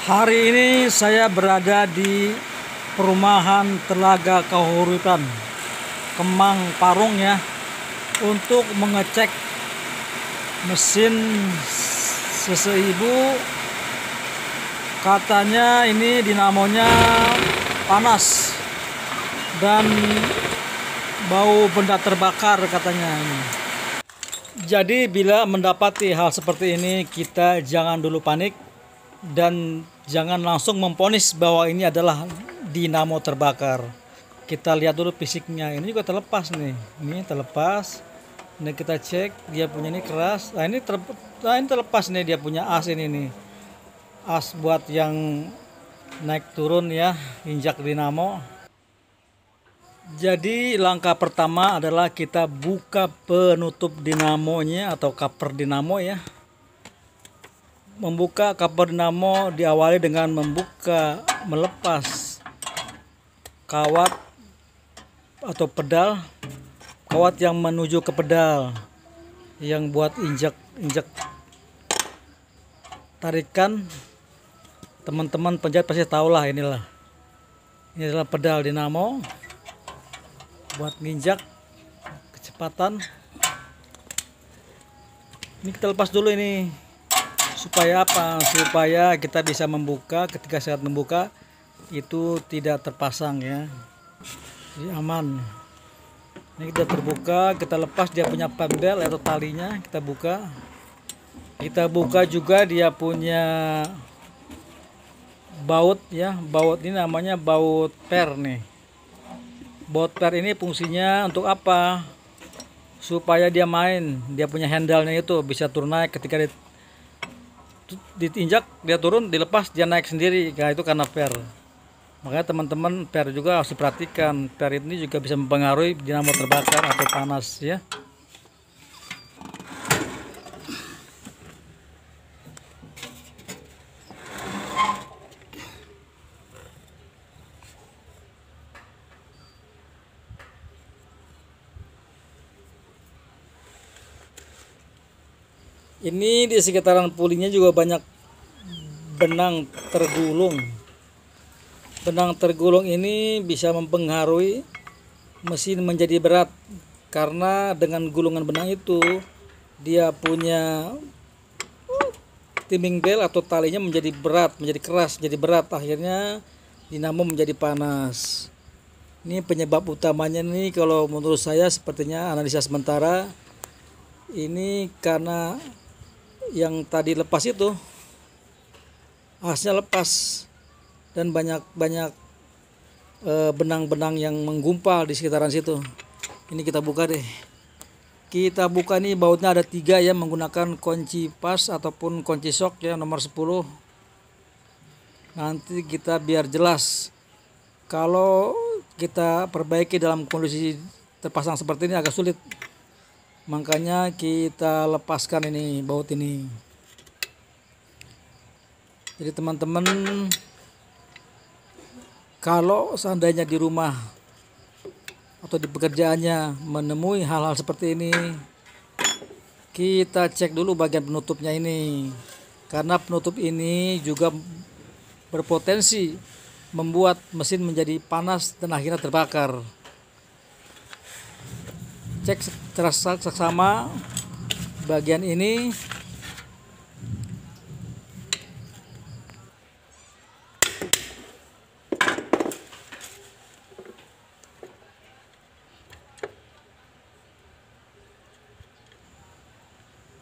Hari ini saya berada di perumahan Telaga Kahuripan, Kemang Parung ya, untuk mengecek mesin seseibu. Katanya ini dinamonya panas dan bau benda terbakar katanya ini. Jadi bila mendapati hal seperti ini, kita jangan dulu panik dan jangan langsung memponis bahwa ini adalah dinamo terbakar. Kita lihat dulu fisiknya. Ini juga terlepas nih. Ini terlepas. Ini kita cek, dia punya ini keras. Nah ini terlepas nih, dia punya as ini nih. As buat yang naik turun ya, injak dinamo. Jadi langkah pertama adalah kita buka penutup dinamonya atau cover dinamo ya. Membuka cover dinamo diawali dengan melepas kawat atau pedal, kawat yang menuju ke pedal yang buat injak tarikan. Teman-teman penjahit pasti tahulah inilah. Ini adalah pedal dinamo buat nginjak kecepatan. Ini kita lepas dulu ini. Supaya apa? Supaya kita bisa membuka, ketika saat membuka itu tidak terpasang ya. Jadi aman. Ini kita terbuka, kita lepas dia punya pembel atau talinya, kita buka. Kita buka juga dia punya baut ya. Baut ini namanya baut per nih. Baut per ini fungsinya untuk apa? Supaya dia main, dia punya handle-nya itu bisa turun naik ketika diinjak, dia turun, dilepas dia naik sendiri. Nah, itu karena per. Makanya teman-teman per juga harus diperhatikan. Per ini juga bisa mempengaruhi dinamo terbakar atau panas ya. Ini di sekitaran pulingnya juga banyak benang tergulung. Benang tergulung ini bisa mempengaruhi mesin menjadi berat, karena dengan gulungan benang itu dia punya timing bel atau talinya menjadi berat, menjadi keras, jadi berat, akhirnya dinamo menjadi panas. Ini penyebab utamanya nih kalau menurut saya, sepertinya analisa sementara ini karena yang tadi lepas itu asnya lepas dan banyak benang-benang yang menggumpal di sekitaran situ. Ini kita buka deh. Kita buka nih, bautnya ada 3 ya, menggunakan kunci pas ataupun kunci sok ya, nomor 10. Nanti kita biar jelas. Kalau kita perbaiki dalam kondisi terpasang seperti ini agak sulit. Makanya kita lepaskan ini baut ini. Jadi teman-teman, kalau seandainya di rumah atau di pekerjaannya menemui hal-hal seperti ini, kita cek dulu bagian penutupnya ini. Karena penutup ini juga berpotensi membuat mesin menjadi panas dan akhirnya terbakar. Cek secara saksama bagian ini.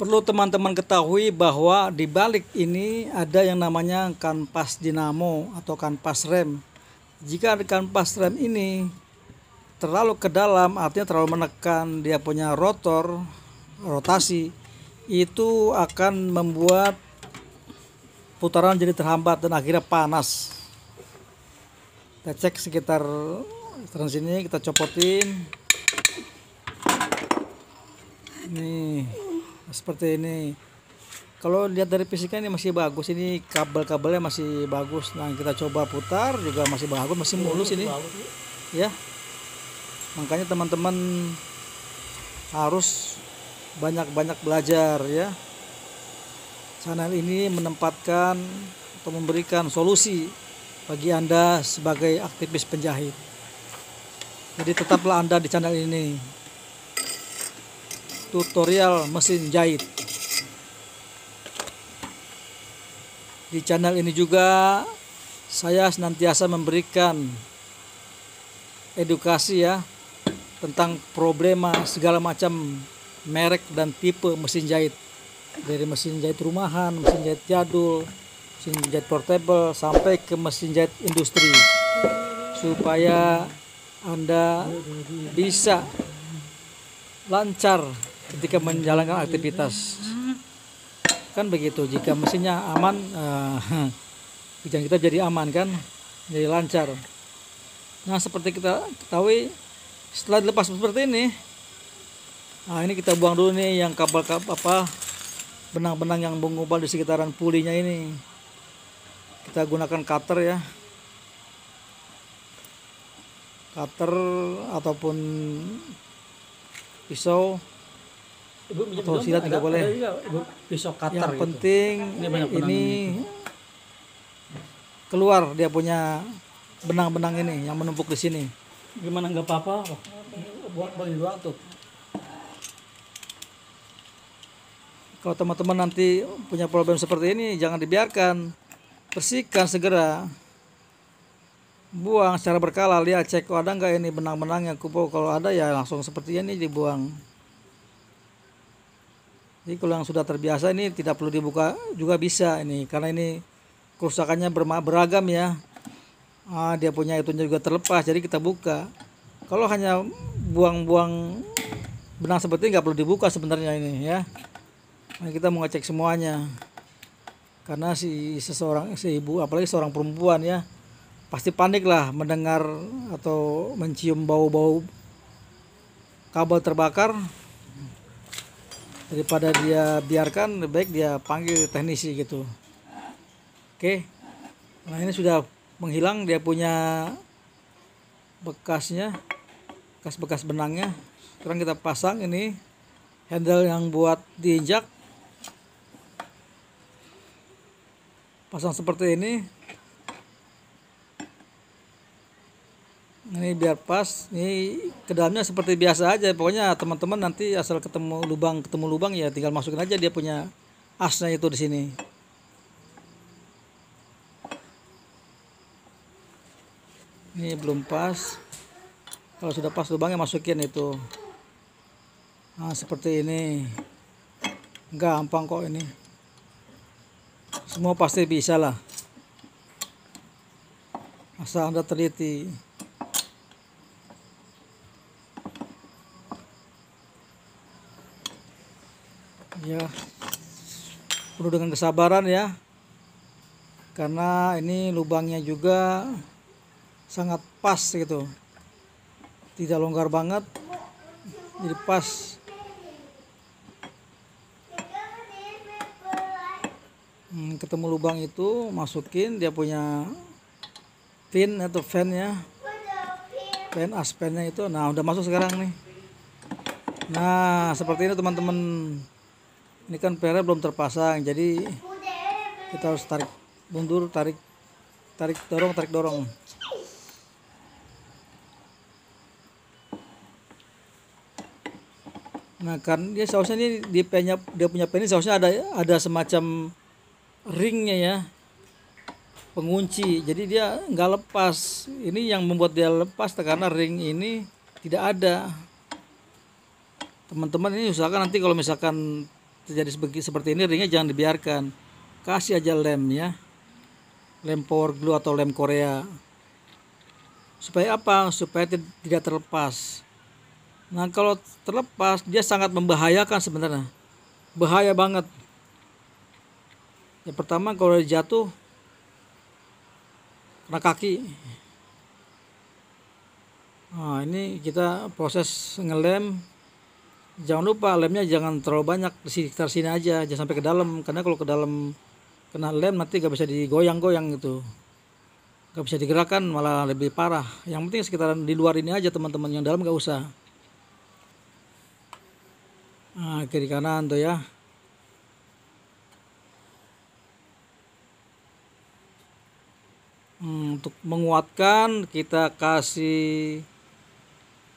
Perlu teman-teman ketahui bahwa di balik ini ada yang namanya kanvas dinamo atau kanvas rem. Jika kanvas rem ini terlalu ke dalam, artinya terlalu menekan dia punya rotasi, itu akan membuat putaran jadi terhambat dan akhirnya panas. Kita cek sekitar sini, kita copotin. Nih, seperti ini. Kalau lihat dari fisiknya ini masih bagus, ini kabel-kabelnya masih bagus. Nah, kita coba putar juga masih bagus, masih mulus ini. Ya. Makanya teman-teman harus banyak-banyak belajar ya. Channel ini menempatkan atau memberikan solusi bagi Anda sebagai aktivis penjahit. Jadi tetaplah Anda di channel ini, tutorial mesin jahit. Di channel ini juga saya senantiasa memberikan edukasi ya tentang problema segala macam merek dan tipe mesin jahit, dari mesin jahit rumahan, mesin jahit jadul, mesin jahit portable, sampai ke mesin jahit industri, supaya Anda bisa lancar ketika menjalankan aktivitas. Kan begitu, jika mesinnya aman, kerjaan kita jadi aman kan, jadi lancar. Nah, seperti kita ketahui, setelah dilepas seperti ini, nah ini kita buang dulu nih yang benang-benang yang mengubal di sekitaran pulinya ini. Kita gunakan cutter ya, cutter ataupun pisau atau silat nggak boleh. Pisau cutter. Yang gitu. penting ini keluar dia punya benang-benang ini yang menumpuk di sini. Gimana nggak apa-apa? Buat bagi doang tuh. Kalau teman-teman nanti punya problem seperti ini, jangan dibiarkan, bersihkan segera, buang secara berkala, lihat cek ada nggak ini benang-benang yang kumpul. Kalau ada ya langsung seperti ini dibuang. Jadi kalau yang sudah terbiasa ini tidak perlu dibuka juga bisa ini, karena ini kerusakannya beragam ya. Dia punya itunya juga terlepas, jadi kita buka. Kalau hanya buang-buang benang seperti ini nggak perlu dibuka sebenarnya ini ya. Nah, kita mau ngecek semuanya, karena si ibu, apalagi seorang perempuan ya, pasti panik lah mendengar atau mencium bau-bau kabel terbakar. Daripada dia biarkan, lebih baik dia panggil teknisi gitu. Oke, nah ini sudah menghilang dia punya bekasnya, bekas benangnya. Sekarang kita pasang ini handle yang buat diinjak. Pasang seperti ini. Ini biar pas. Ini ke dalamnya seperti biasa aja. Pokoknya teman-teman nanti asal ketemu lubang ya tinggal masukin aja dia punya asnya itu di sini. Ini belum pas. Kalau sudah pas lubangnya masukin itu. Nah, seperti ini. Gampang kok ini. Semua pasti bisa lah, asal Anda teliti. Ya, perlu dengan kesabaran ya, karena ini lubangnya juga sangat pas gitu, tidak longgar banget, jadi pas. Ketemu lubang itu masukin dia punya pin atau fan-nya, fan aspennya itu. Nah, udah masuk sekarang nih. Nah, seperti ini teman-teman. Ini kan pelnya belum terpasang, jadi kita harus tarik mundur, tarik dorong. Nah, kan dia seharusnya ini dia punya pen ini seharusnya ada semacam ringnya ya, pengunci, jadi dia nggak lepas. Ini yang membuat dia lepas karena ring ini tidak ada. Teman-teman ini usahakan nanti kalau misalkan terjadi seperti ini, ringnya jangan dibiarkan, kasih aja lem ya, lem power glue atau lem Korea. Supaya apa? Supaya tidak terlepas. Nah, kalau terlepas dia sangat membahayakan sebenarnya, bahaya banget. Yang pertama, kalau jatuh kena kaki. Nah, ini kita proses ngelem. Jangan lupa lemnya jangan terlalu banyak, di sekitar sini aja, jangan sampai ke dalam, karena kalau ke dalam kena lem nanti gak bisa digoyang-goyang gitu, gak bisa digerakkan, malah lebih parah. Yang penting sekitaran di luar ini aja teman-teman, yang dalam gak usah. Nah, kiri kanan tuh ya. Untuk menguatkan kita kasih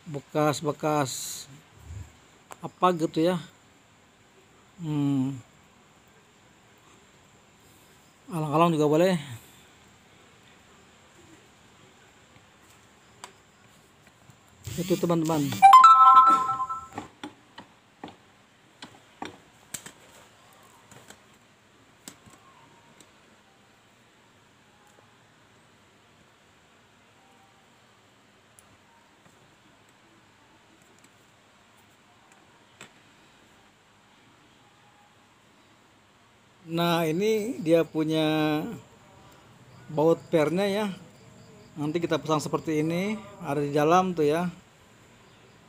bekas-bekas apa gitu ya, alang-alang juga boleh. Itu teman-teman. Nah, ini dia punya baut pernya ya. Nanti kita pasang seperti ini, ada di dalam tuh ya.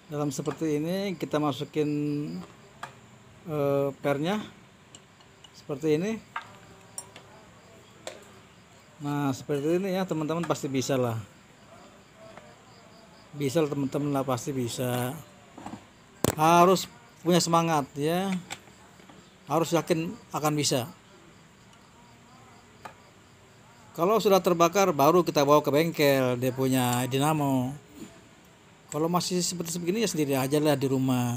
Dalam seperti ini kita masukin pernya seperti ini. Nah, seperti ini ya teman-teman, pasti bisa lah. Bisa lah teman-teman lah, pasti bisa. Harus punya semangat ya. Harus yakin akan bisa. Kalau sudah terbakar baru kita bawa ke bengkel, dia punya dinamo. Kalau masih seperti begini ya sendiri aja lah di rumah.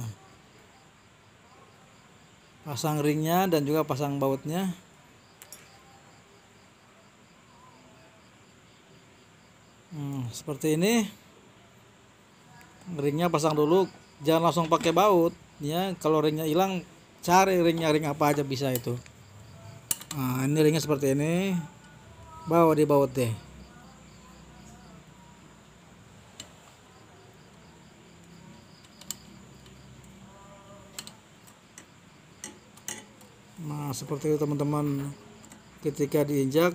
Pasang ringnya dan juga pasang bautnya. Seperti ini. Ringnya pasang dulu, jangan langsung pakai baut ya. Kalau ringnya hilang, cari ringnya, ring apa aja bisa itu. Nah, ini ringnya seperti ini, bawa di baut deh. Nah, seperti itu teman-teman. Ketika diinjak,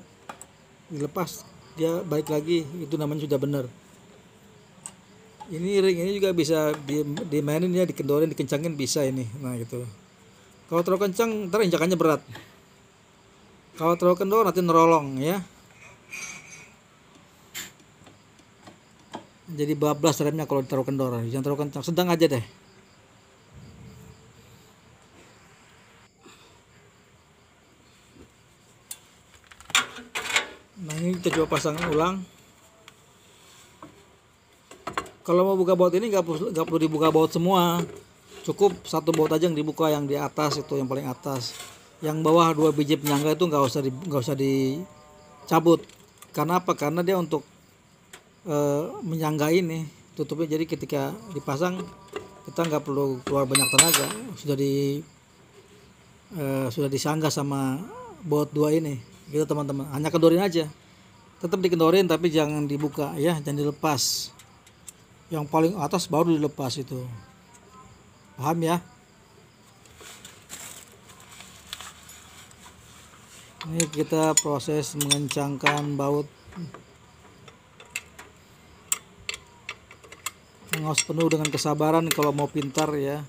dilepas, dia balik lagi, itu namanya sudah benar. Ini ring ini juga bisa dimainin ya, dikendorin, dikencangin bisa ini. Nah gitu. Kalau terlalu kencang ntar injakannya berat. Kalau terlalu kendor nanti nerolong ya. Jadi bablas remnya kalau terlalu kendor. Jangan terlalu kencang, sedang aja deh. Nah, ini kita coba pasang ulang. Kalau mau buka baut ini nggak perlu dibuka baut semua, cukup satu baut aja yang dibuka, yang di atas itu, yang paling atas. Yang bawah 2 biji penyangga itu nggak usah dicabut. Karena apa? Karena dia untuk menyangga ini tutupnya. Jadi ketika dipasang kita nggak perlu keluar banyak tenaga, sudah disangga sama baut 2 ini. Gitu teman-teman. Hanya kendorin aja. Tetap dikendorin tapi jangan dibuka ya, jangan dilepas. Yang paling atas baru dilepas itu. Paham ya? Ini kita proses mengencangkan baut. Harus penuh dengan kesabaran kalau mau pintar ya.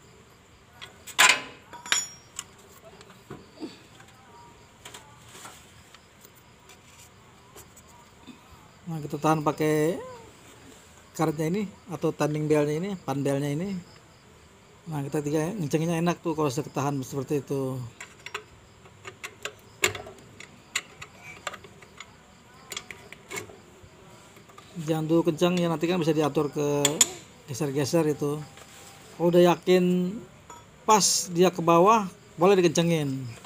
Nah, kita tahan pakai karetnya ini atau timing belnya ini, pan belnya ini. Nah, kita ngencenginnya enak tuh kalau sudah ketahan seperti itu. Jangan dulu kencang ya, nanti kan bisa diatur ke geser-geser itu. Kalau udah yakin pas dia ke bawah, boleh dikencengin.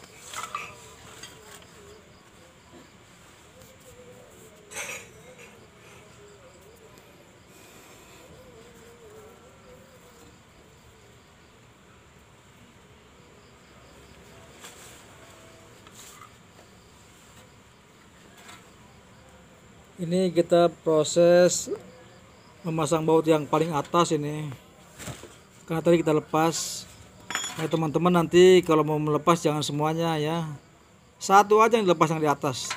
Ini kita proses memasang baut yang paling atas ini, karena tadi kita lepas. Nah, teman-teman nanti kalau mau melepas jangan semuanya ya, satu aja yang dilepas yang di atas,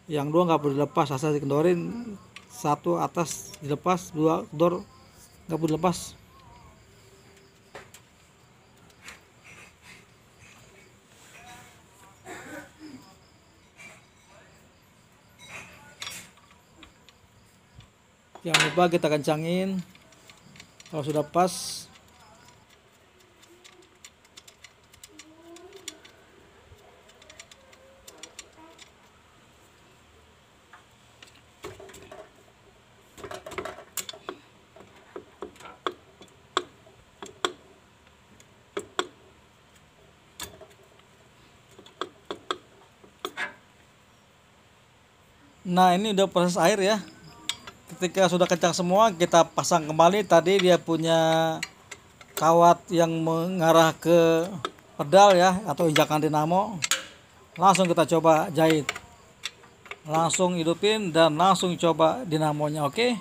yang 2 nggak perlu dilepas, asal dikendorin. 1 atas dilepas, 2 kendor nggak perlu dilepas. Jangan lupa kita kencangin. Kalau sudah pas, Nah, ini udah proses air ya. Ketika sudah kencang semua, kita pasang kembali. Tadi dia punya kawat yang mengarah ke pedal ya, atau injakan dinamo. Langsung kita coba jahit. Langsung hidupin dan langsung coba dinamonya, oke.